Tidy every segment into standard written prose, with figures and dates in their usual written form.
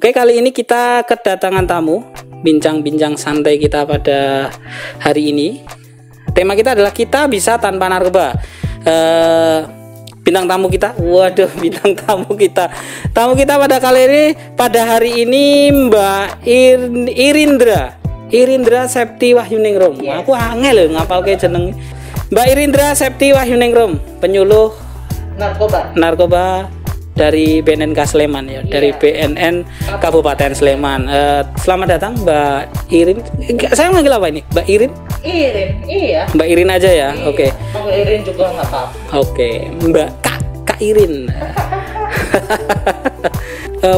Oke, kali ini kita kedatangan tamu, bincang-bincang santai kita pada hari ini. Tema kita adalah kita bisa tanpa narkoba. Bintang tamu kita, bintang tamu kita pada hari ini Mbak Irindra Septi Wahyuningrum. Yes. Aku angel lho ngapalke jeneng. Mbak Irindra Septi Wahyuningrum, penyuluh narkoba dari BNNK Sleman ya, dari BNN Kabupaten Sleman. Selamat datang Mbak Irin. Saya manggil apa ini? Mbak Irin? Irin, iya. Mbak Irin aja ya. Iya. Oke. Manggil Irin juga nggak apa-apa. Oke, Mbak Kak Irin.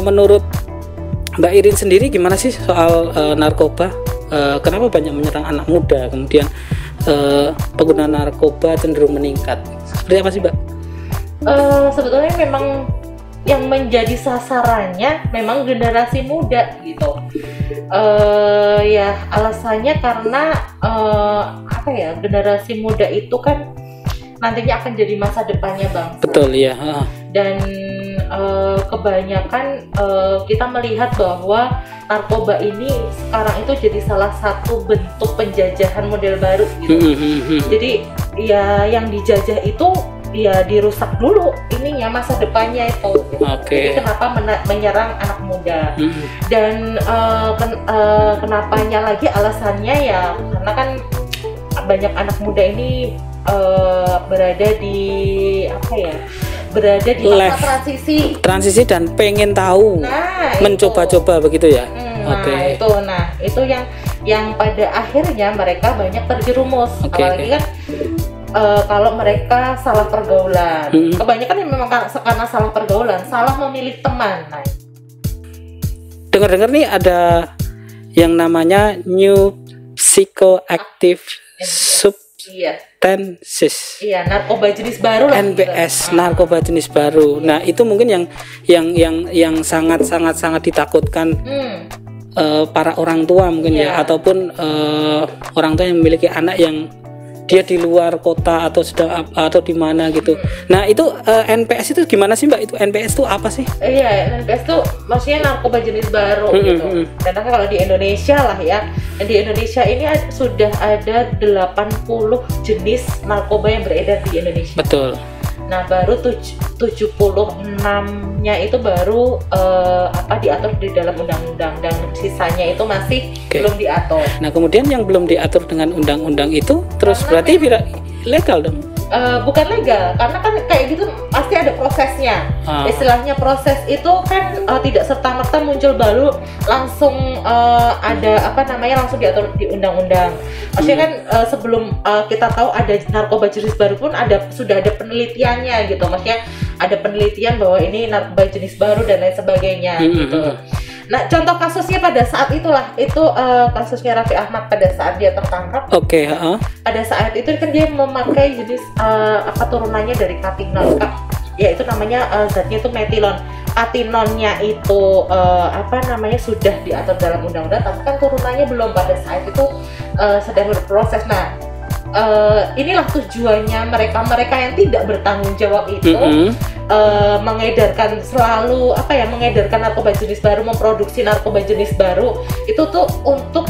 Menurut Mbak Irin sendiri gimana sih soal narkoba? Kenapa banyak menyerang anak muda? Kemudian pengguna narkoba cenderung meningkat. Seperti apa sih, Mbak? Sebetulnya memang yang menjadi sasarannya memang generasi muda gitu. Ya alasannya karena generasi muda itu kan nantinya akan jadi masa depannya bangsa. Betul ya. Dan kebanyakan kita melihat bahwa narkoba ini sekarang itu jadi salah satu bentuk penjajahan model baru gitu. Jadi ya yang dijajah itu ya dirusak dulu ininya masa depannya itu. Jadi kenapa menyerang anak muda? Dan kenapanya lagi alasannya ya karena kan banyak anak muda ini berada di masa transisi dan pengen tahu, mencoba-coba begitu ya. Itu yang pada akhirnya mereka banyak terjerumus. Apalagi kan kalau mereka salah pergaulan, kebanyakan memang karena salah pergaulan, salah memilih teman. Dengar-dengar nih ada yang namanya New Psychoactive Substances. Iya, narkoba jenis baru lah. NPS, narkoba jenis baru. Nah, itu mungkin yang sangat ditakutkan para orang tua mungkin ya, ataupun orang tua yang memiliki anak yang dia di luar kota atau di mana gitu. Nah, itu NPS itu gimana sih, Mbak? Itu NPS itu apa sih? Iya, NPS itu maksudnya narkoba jenis baru gitu. Karena kalau di Indonesia lah ya, di Indonesia ini sudah ada 80 jenis narkoba yang beredar di Indonesia. Betul. Nah, baru 76-nya itu baru diatur di dalam undang-undang, dan sisanya itu masih belum diatur. Nah, kemudian yang belum diatur dengan undang-undang itu terus berarti legal dong? Bukan legal, karena kan kayak gitu pasti ada prosesnya. Istilahnya proses itu kan tidak serta-merta muncul baru langsung langsung diatur di undang-undang. Maksudnya kan sebelum kita tahu ada narkoba jenis baru pun sudah ada penelitiannya gitu. Maksudnya ada penelitian bahwa ini narkoba jenis baru dan lain sebagainya gitu. Nah, contoh kasusnya pada saat itulah kasusnya Raffi Ahmad pada saat dia tertangkap. Pada saat itu kan dia memakai jenis turunannya dari katinol, yaitu namanya zatnya itu metilon. Katinonnya itu sudah diatur dalam undang-undang, tapi kan turunannya belum pada saat itu sedang berproses. Nah, inilah tujuannya mereka yang tidak bertanggung jawab itu mengedarkan mengedarkan narkoba jenis baru, memproduksi narkoba jenis baru itu tuh untuk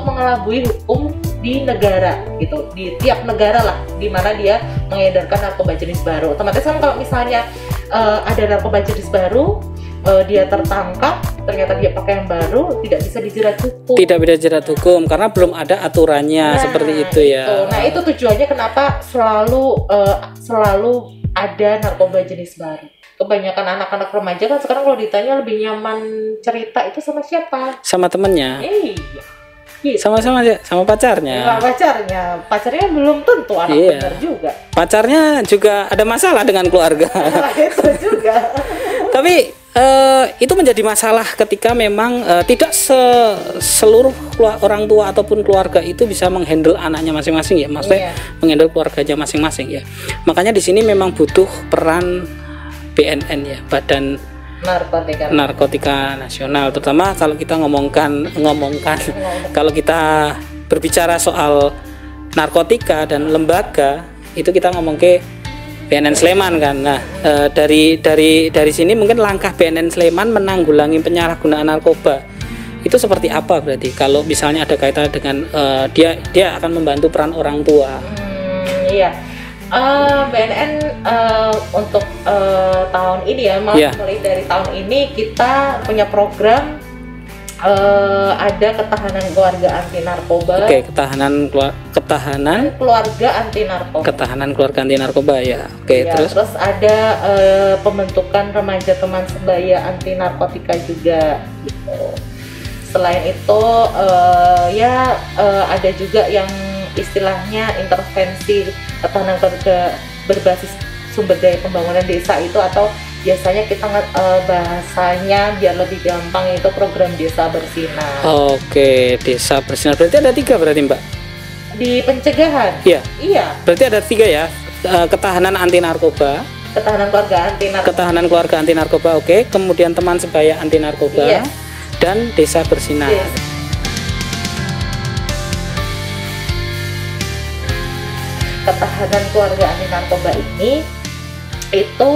mengelabui hukum di negara gitu, di tiap negara lah di mana dia mengedarkan narkoba jenis baru. Otomatis kan kalau misalnya ada narkoba jenis baru, dia tertangkap, ternyata dia pakai yang baru, tidak bisa dijerat hukum karena belum ada aturannya seperti itu ya. Nah, itu tujuannya kenapa selalu ada narkoba jenis baru. Kebanyakan anak-anak remaja kan sekarang kalau ditanya lebih nyaman cerita itu sama siapa? Sama temennya. Gitu. Sama pacarnya. Pacarnya belum tentu anak benar juga. Pacarnya juga ada masalah dengan keluarga. Itu juga. Tapi itu menjadi masalah ketika memang tidak seluruh orang tua ataupun keluarga itu bisa menghandle anaknya masing-masing ya, maksudnya menghandle keluarganya masing-masing ya. Makanya di sini memang butuh peran BNN ya, Badan Narkotika Nasional, terutama kalau kita ngomongkan kalau kita berbicara soal narkotika dan lembaga itu kita ngomong ke BNN Sleman kan. Nah, dari sini mungkin langkah BNN Sleman menanggulangi penyalahgunaan narkoba itu seperti apa berarti? Kalau misalnya ada kaitan dengan dia akan membantu peran orang tua. Iya. BNN untuk tahun ini ya, mulai dari tahun ini kita punya program ada ketahanan keluarga anti narkoba. Oke, ketahanan keluarga anti narkoba. Ketahanan keluarga anti narkoba ya. Oke, ya, terus ada pembentukan remaja teman sebaya anti narkotika juga gitu. Selain itu ada juga yang istilahnya intervensi ketahanan keluarga berbasis sumber daya pembangunan desa itu, atau biasanya kita bahasanya biar lebih gampang itu program desa bersinar. Oke, desa bersinar berarti ada 3 berarti Mbak? Di pencegahan? Iya. Berarti ada 3 ya, ketahanan anti narkoba, ketahanan keluarga anti narkoba, oke, kemudian teman sebaya anti narkoba, dan desa bersinar. Ketahanan keluarga anti narkoba ini itu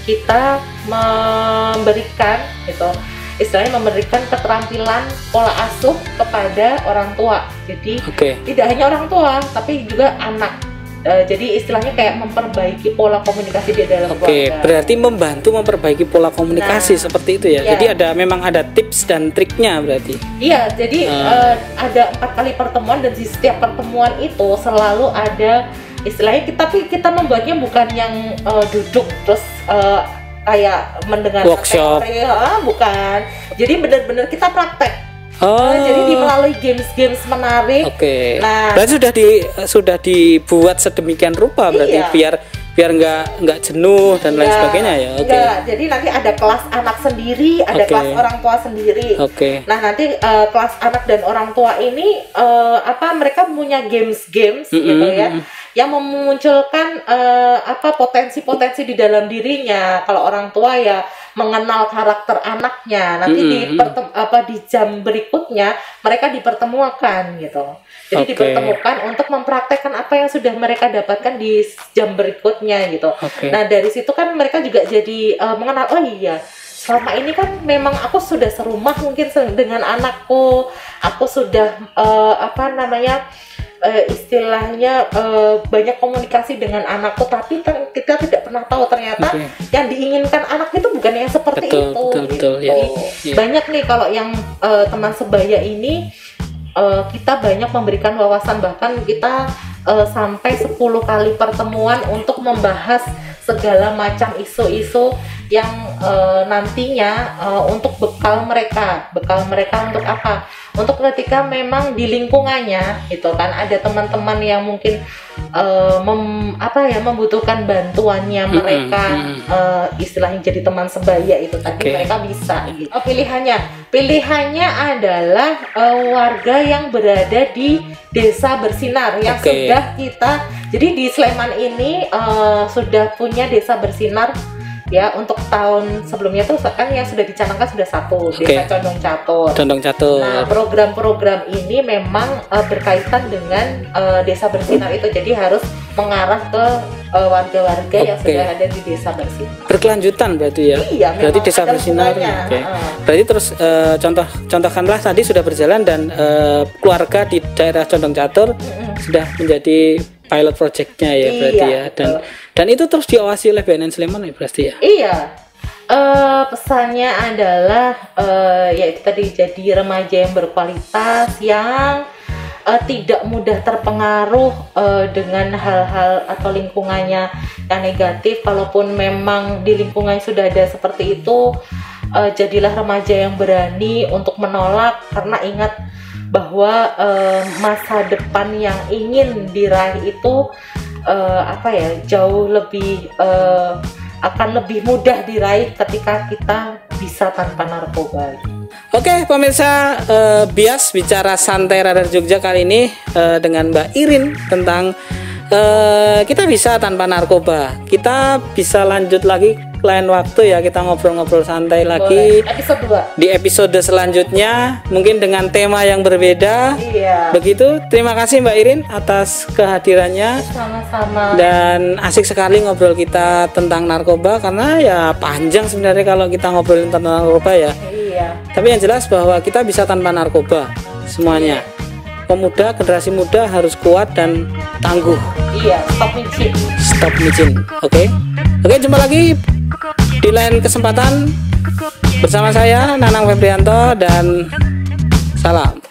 kita memberikan gitu, istilahnya memberikan keterampilan pola asuh kepada orang tua. Jadi tidak hanya orang tua tapi juga anak. Jadi istilahnya kayak memperbaiki pola komunikasi di dalam keluarga. Berarti membantu memperbaiki pola komunikasi seperti itu ya. Jadi memang ada tips dan triknya berarti. Iya, jadi ada 4 kali pertemuan dan di setiap pertemuan itu selalu ada istilahnya kita membuatnya bukan yang duduk terus kayak mendengar workshop, bukan. Jadi benar-benar kita praktek. Jadi melalui games menarik. Nah, berarti sudah dibuat sedemikian rupa berarti biar nggak jenuh dan lain sebagainya ya. Jadi nanti ada kelas anak sendiri, ada kelas orang tua sendiri. Nah, nanti kelas anak dan orang tua ini mereka punya games gitu ya, yang memunculkan potensi-potensi di dalam dirinya. Kalau orang tua ya mengenal karakter anaknya. Nanti di jam berikutnya mereka dipertemukan gitu. Jadi dipertemukan untuk mempraktekkan apa yang sudah mereka dapatkan di jam berikutnya gitu. Nah, dari situ kan mereka juga jadi mengenal, oh iya, selama ini kan memang aku sudah serumah mungkin dengan anakku, aku sudah istilahnya banyak komunikasi dengan anakku, tapi kita tidak pernah tahu ternyata yang diinginkan anak itu bukan yang seperti itu. Betul. Banyak nih kalau yang teman sebaya ini kita banyak memberikan wawasan, bahkan kita sampai 10 kali pertemuan untuk membahas segala macam isu-isu yang nantinya untuk bekal mereka untuk apa? Untuk ketika memang di lingkungannya gitu kan ada teman-teman yang mungkin membutuhkan bantuannya mereka, istilahnya jadi teman sebaya itu tadi mereka bisa gitu. Pilihannya adalah warga yang berada di desa bersinar yang sudah kita, jadi di Sleman ini sudah punya desa bersinar ya. Untuk tahun sebelumnya tuh kan yang sudah dicanangkan sudah 1 desa Condong Catur. Nah, program-program ini memang berkaitan dengan desa bersinar itu, jadi harus mengarah ke warga-warga yang sudah ada di desa bersinar. Berkelanjutan berarti ya. Iya, berarti desa bersinar. Berarti terus contohkanlah tadi sudah berjalan dan keluarga di daerah Condong Catur sudah menjadi pilot projectnya ya berarti ya, dan itu terus diawasi oleh BNN Sleman ya berarti ya. Iya, pesannya adalah yaitu tadi jadi remaja yang berkualitas, yang tidak mudah terpengaruh dengan hal-hal atau lingkungannya yang negatif. Kalaupun memang di lingkungan sudah ada seperti itu, jadilah remaja yang berani untuk menolak, karena ingat bahwa masa depan yang ingin diraih itu jauh lebih akan lebih mudah diraih ketika kita bisa tanpa narkoba. Oke pemirsa, Bias bicara santai Radar Jogja kali ini dengan Mbak Irin tentang kita bisa tanpa narkoba. Kita bisa lanjut lagi lain waktu ya kita ngobrol-ngobrol santai lagi. Episode 2. Di episode selanjutnya mungkin dengan tema yang berbeda. Iya. Begitu. Terima kasih Mbak Irin atas kehadirannya. Sama-sama. Dan asik sekali ngobrol kita tentang narkoba karena ya panjang sebenarnya kalau kita ngobrolin tentang narkoba ya. Iya. Tapi yang jelas bahwa kita bisa tanpa narkoba semuanya. Pemuda, generasi muda harus kuat dan tangguh. Iya, stop micin. Stop micin. Oke, jumpa lagi di lain kesempatan bersama saya Nanang Febrianto dan salam.